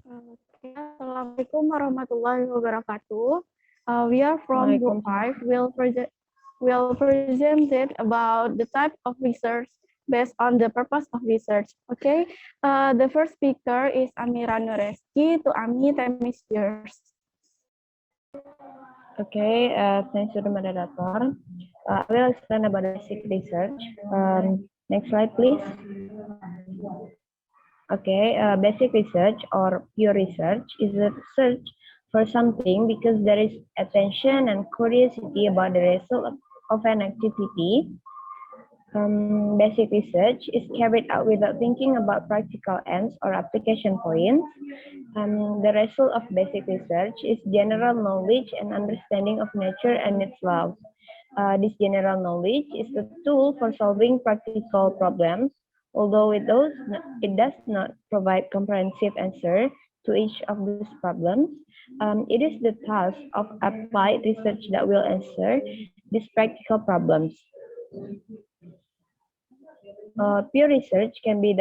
Okay. Assalamualaikum warahmatullahi wabarakatuh. We are from Group 5. We'll present it about the type of research based on the purpose of research. Okay. The first speaker is Amirah Nur Reski. To Ami, time is yours. Okay, thanks to the moderator. I will explain about basic research. Next slide, please. Okay, basic research or pure research is a search for something because there is attention and curiosity about the result of an activity. Basic research is carried out without thinking about practical ends or application points. The result of basic research is general knowledge and understanding of nature and its laws. This general knowledge is the tool for solving practical problems, although it does not provide comprehensive answer to each of these problems. It is the task of applied research that will answer these practical problems. Pure research can be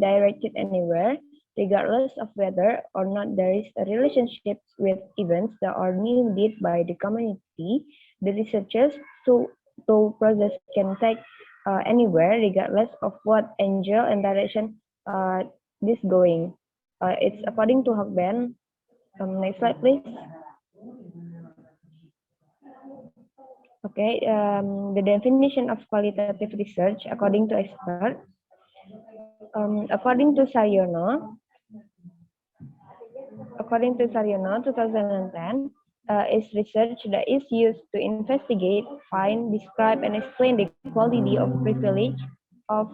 directed anywhere, regardless of whether or not there is a relationship with events that are needed by the community. The researchers tool process can take anywhere, regardless of what angle and direction this going. It's according to Hockben. Next slide, please. Okay, the definition of qualitative research according to expert. According to Saryono, 2010, is research that is used to investigate, find, describe, and explain the quality of privilege of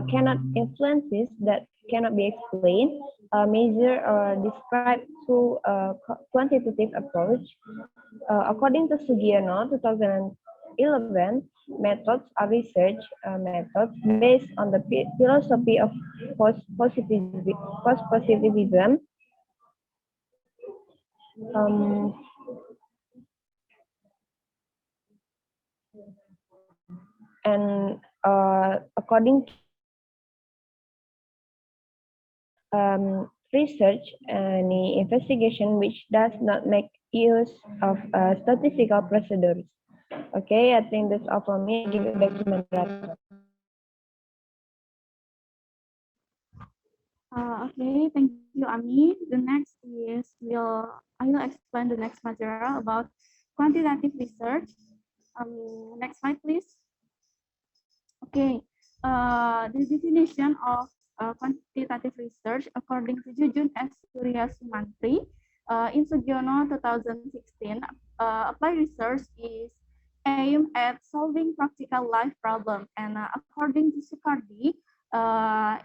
cannot influences that cannot be explained, measure or describe through a quantitative approach. According to Sugiono, 2011, methods are research methods based on the philosophy of post-positivism. And according to research, any investigation which does not make use of statistical procedures. Okay, I think that's all for me. I give it back to my moderator. Okay, thank you, Ami. The next is I will explain the next material about quantitative research. Next slide, please. Okay, the definition of quantitative research according to Jujun S. Surya Sumantri in Sugiono 2016, applied research is aimed at solving practical life problems, and according to Sukardi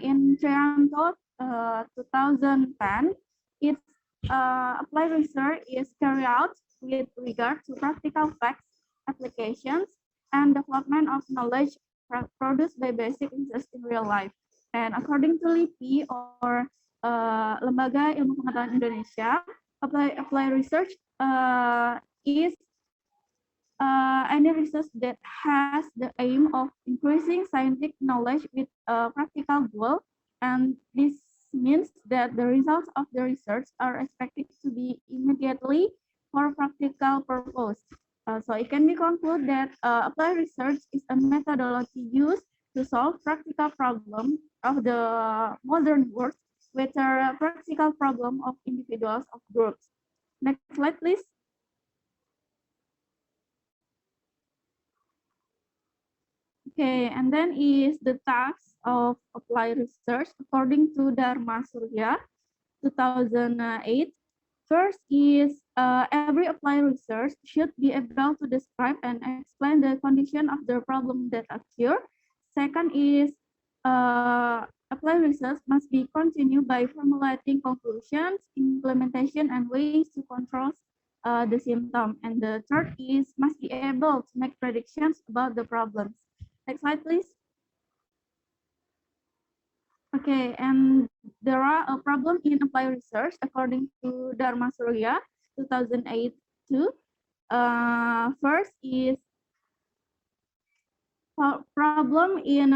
in Trianto 2010, its applied research is carried out with regard to practical facts, applications, and development of knowledge produced by basic research in real life. And according to LIPI or Lembaga Ilmu Pengetahuan Indonesia, applied research is any research that has the aim of increasing scientific knowledge with a practical goal, and this means that the results of the research are expected to be immediately for practical purpose. So it can be concluded that applied research is a methodology used to solve practical problems of the modern world, which are a practical problem of individuals of groups. Next slide, please. Okay, and then is the task of applied research according to Dharma Surya 2008. First is every applied research should be able to describe and explain the condition of the problem that occur. Second is applied research must be continued by formulating conclusions, implementation, and ways to control the symptom. And the third is must be able to make predictions about the problems. Next slide, please. Okay, and there are a problem in applied research according to Dharma Surya 2008 too. First is problem in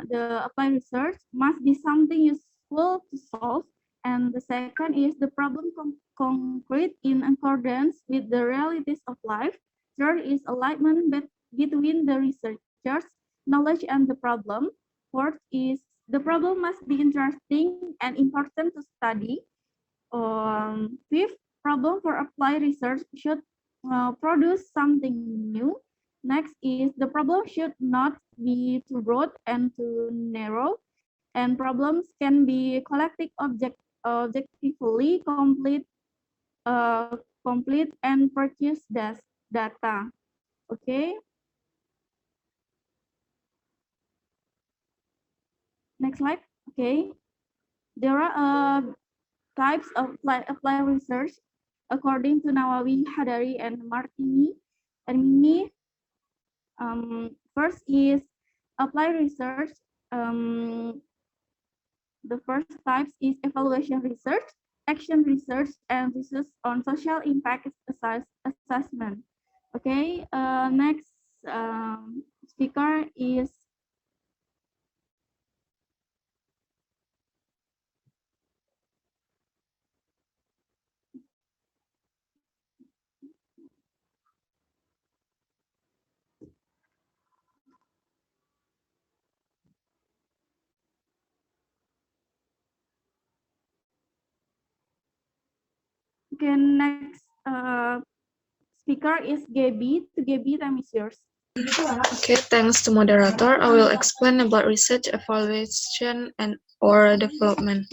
the applied research must be something useful to solve. And the second is the problem concrete in accordance with the realities of life. Third is alignment between the researchers, knowledge, and the problem. Fourth is the problem must be interesting and important to study. Fifth, problem for applied research should produce something new. Next is the problem should not be too broad and too narrow, and problems can be collected objectively complete and purchase data. Okay. Next slide. Okay. There are types of applied research according to Nawawi, Hadari, and Martini. And me, first is applied research. The first types is evaluation research, action research, and research on social impact assessment. Okay, next speaker is next speaker is Gebby. To Gebby, time is yours. Okay, thanks to moderator. I will explain about research, evaluation, and or development.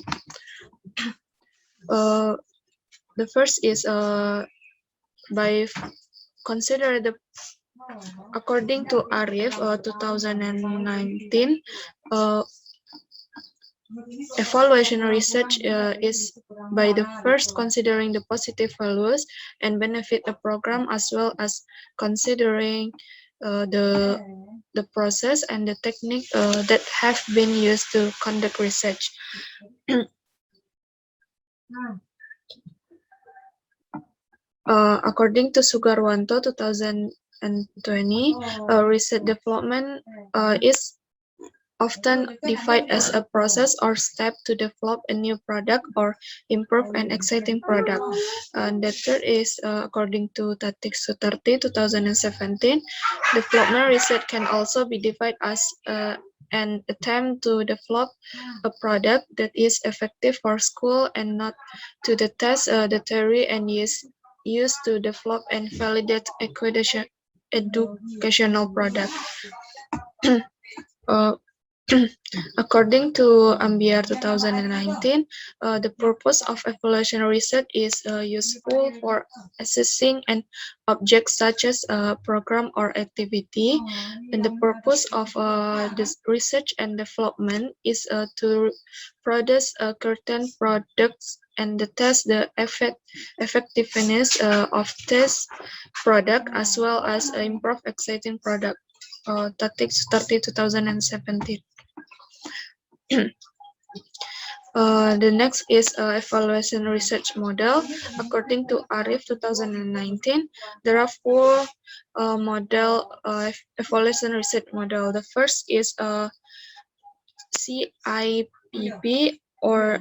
The first is by consider the according to Arif 2019 evaluation research is by the first considering the positive values and benefit a program as well as considering the process and the technique that have been used to conduct research. According to Sugarwanto 2020, research development is often defined as a process or step to develop a new product or improve an existing product. And the third is according to Tatik Sutarti 2017, development research can also be defined as an attempt to develop a product that is effective for school and not to the test the theory and used to develop and validate educational product. According to Ambiar 2019, the purpose of evaluation research is useful for assessing an object such as a program or activity. And the purpose of this research and development is to produce certain products and test the effectiveness of test product as well as improve exciting product. Tatik Sutarti 2017. The next is evaluation research model. According to Arif 2019, there are four evaluation research model. The first is CIPP or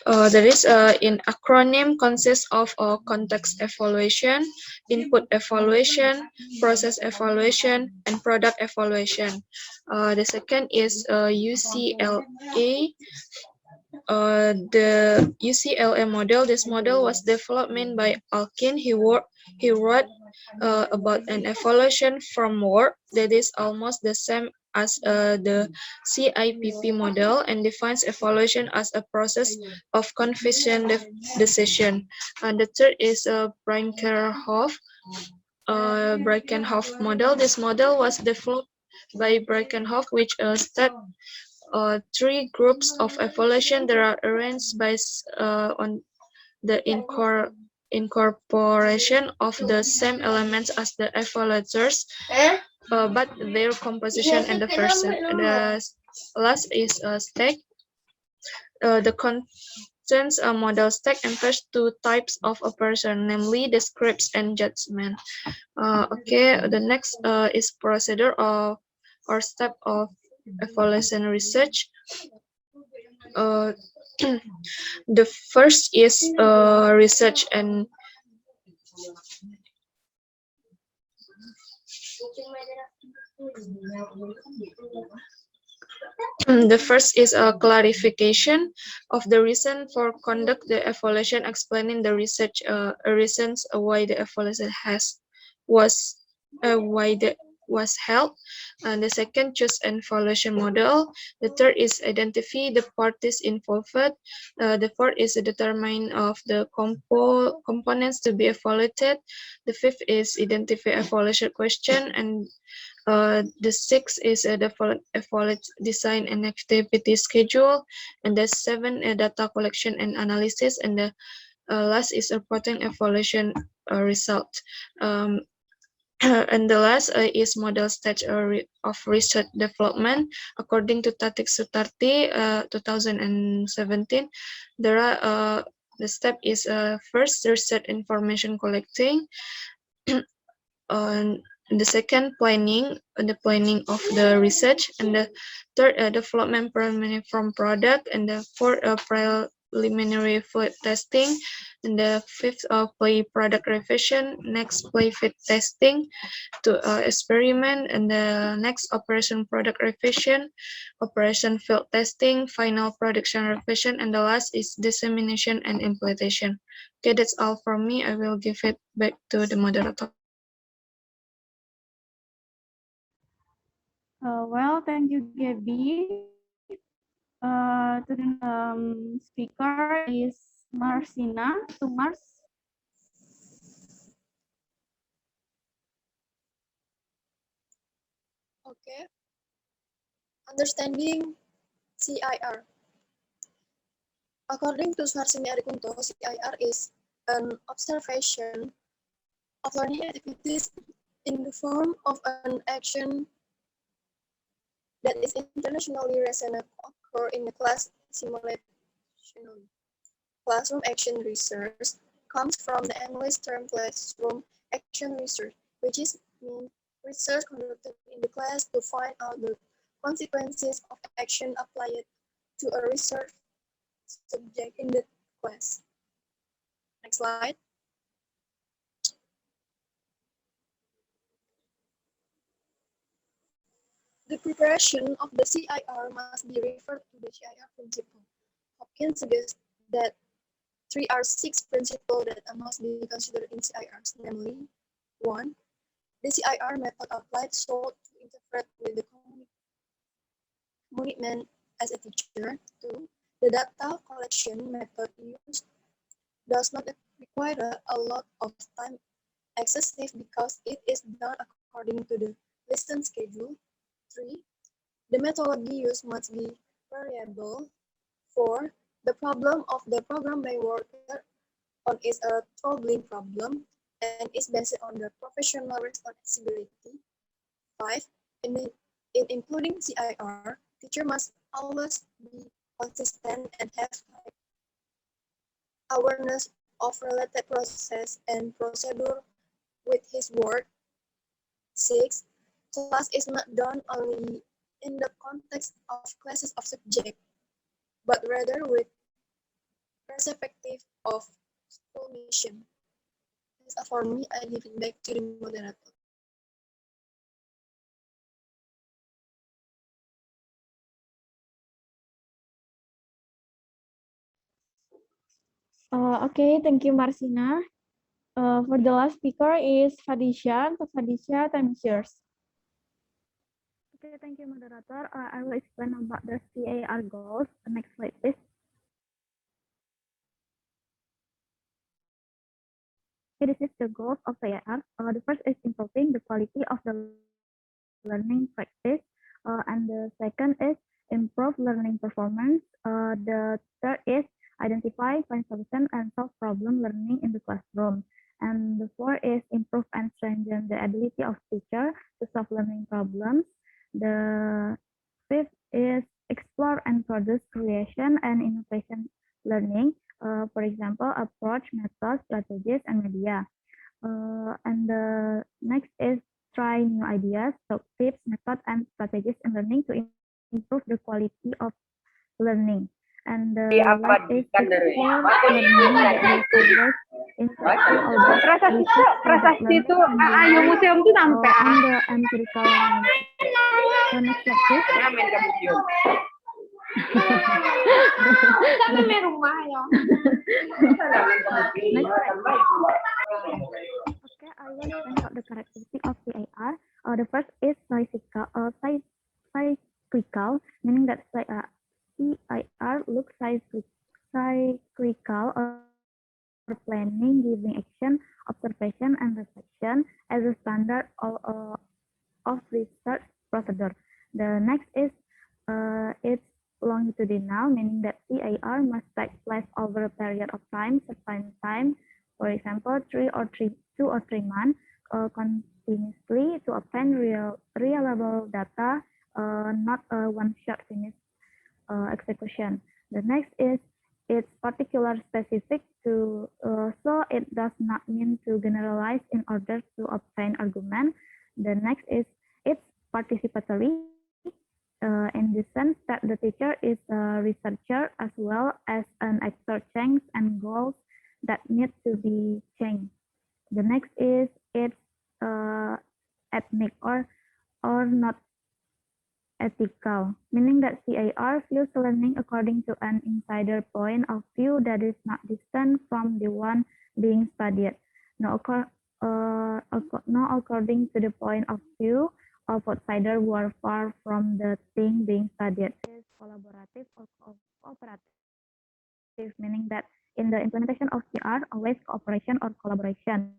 that is in acronym consists of context evaluation, input evaluation, process evaluation, and product evaluation. The second is UCLA. The UCLA model. This model was developed by Alkin. He wrote about an evaluation framework that is almost the same as the CIPP model and defines evaluation as a process of confession decision. And the third is Brinkerhoff model. This model was developed by Brinkerhoff, which state three groups of evaluation that are arranged based on the incorporation of the same elements as the evaluators, but their composition and the person. The last is stake. The Since a model stack employs two types of operation, namely descripts and judgment. Okay, the next is procedure of or step of evaluation research. Uh, the first is research and the first is a clarification of the reason for conduct the evaluation, explaining the research reasons why the evaluation was why the was held. And the second, choose an evaluation model. The third is identify the parties involved. The fourth is determine of the components to be evaluated. The fifth is identify evaluation question, and the sixth is the evaluate design and activity schedule, and the seven data collection and analysis, and the last is reporting evaluation result. Um, and the last is model stage of research development. According to Tatik Sutarti, 2017, there are the step is first research information collecting, and the second planning, the planning of the research, and the third development preliminary from product, and the fourth preliminary field testing, and the fifth play product revision, next play fit testing to experiment, and the next operation product revision, operation field testing, final production revision, and the last is dissemination and implementation. Okay, that's all from me. I will give it back to the moderator. Well, thank you, Gebby. To the speaker is Marsina. To Mars. Okay. Understanding CIR. According to Marsina Elisya, CIR is an observation of learning activities in the form of an action that is internationally resonant occur in the class simulation. Classroom action research comes from the English term classroom action research, which is mean research conducted in the class to find out the consequences of action applied to a research subject in the class. Next slide. The preparation of the CIR must be referred to the CIR principle. Hopkins suggests that 3 or 6 principles that must be considered in CIRs, namely 1. The CIR method applied sought to interpret with the commitment as a teacher. 2. The data collection method used does not require a lot of time excessive because it is done according to the lesson schedule. 3. The methodology used must be variable. 4. The problem of the program by worker on is a troubling problem and is based on the professional responsibility. 5. In including CIR, teacher must always be consistent and have awareness of related process and procedure with his work. 6. Class is not done only in the context of classes of subject, but rather with perspective of school mission. That's all for me. I give it back to the moderator. Okay, thank you, Marsina. For the last speaker is Fadisya. So Fadisya, time is yours. Okay, thank you, moderator. I will explain about the CAR goals. Next slide, please. Okay, this is the goals of CAR. The first is improving the quality of the learning practice, and the second is improve learning performance. The third is identify, find solution, and solve problem learning in the classroom. And the fourth is improve and strengthen the ability of teacher to solve learning problems. The fifth is explore and produce creation and innovation learning. For example, approach, method, strategies, and media. And the next is try new ideas, so tips, method, and strategies in learning to improve the quality of learning. And the last is explore learning that will convert insightful or Prasasti itu ayo museum tuh sampai and the empirical learning. So next slide, please. main ke museum. Main rumah ya. Next slide. Okay, I will explain about the characteristic of CIR. The first is cyclical, meaning that CIR looks cyclical or planning, giving action, observation, and reflection as a standard of research procedure. The next is it's longitudinal, meaning that CIR must take place over a period of time, certain time, for example, 2 or 3 months, continuously to obtain reliable data, not a one-shot finish execution. The next is it's particular specific to, so it does not mean to generalize in order to obtain argument. The next is it's participatory in the sense that the teacher is a researcher as well as an actor change and goals that need to be changed. The next is it's ethnic or not ethical, meaning that CIR views learning according to an insider point of view that is not distant from the one being studied. No, according to the point of view of outsiders who are far from the thing being studied. It is collaborative or cooperative, meaning that in the implementation of CIR, always cooperation or collaboration.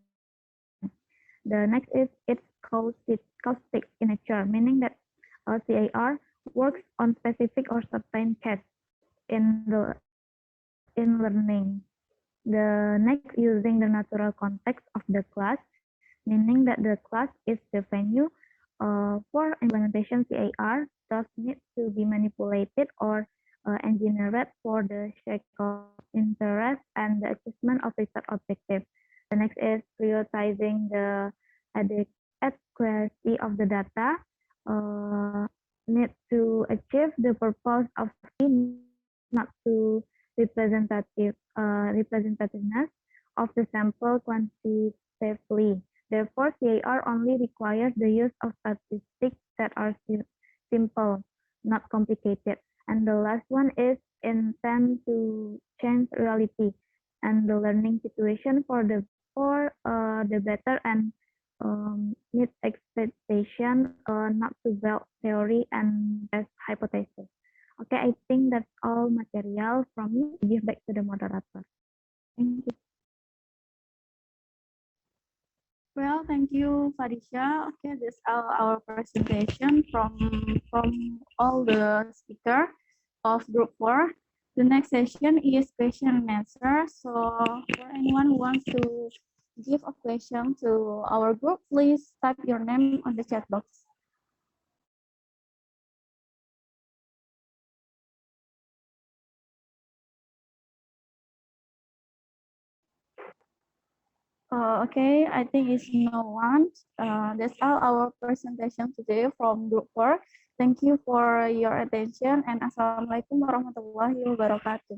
The next is it's caustic in nature, meaning that CIR works on specific or certain case in learning. The next, using the natural context of the class, meaning that the class is the venue for implementation. CIR does need to be manipulated or engineered for the sake of interest and the achievement of research objectives. The next is prioritizing the adequacy of the data. Need to achieve the purpose of study, not to representativeness of the sample quantitatively. Therefore, CIR only requires the use of statistics that are simple, not complicated. And the last one is intend to change reality and the learning situation for the better and meet expectation, not to build theory and test hypothesis. Okay, I think that's all material from me. Give back to the moderator. Thank you. Well, thank you, Fadisya. Okay, this is our presentation from all the speakers of Group 4. The next session is question and answer. So for anyone who wants to give a question to our group, please type your name on the chat box. Okay, I think it's no one. That's all our presentation today from Group 4. Thank you for your attention and Assalamualaikum warahmatullahi wabarakatuh.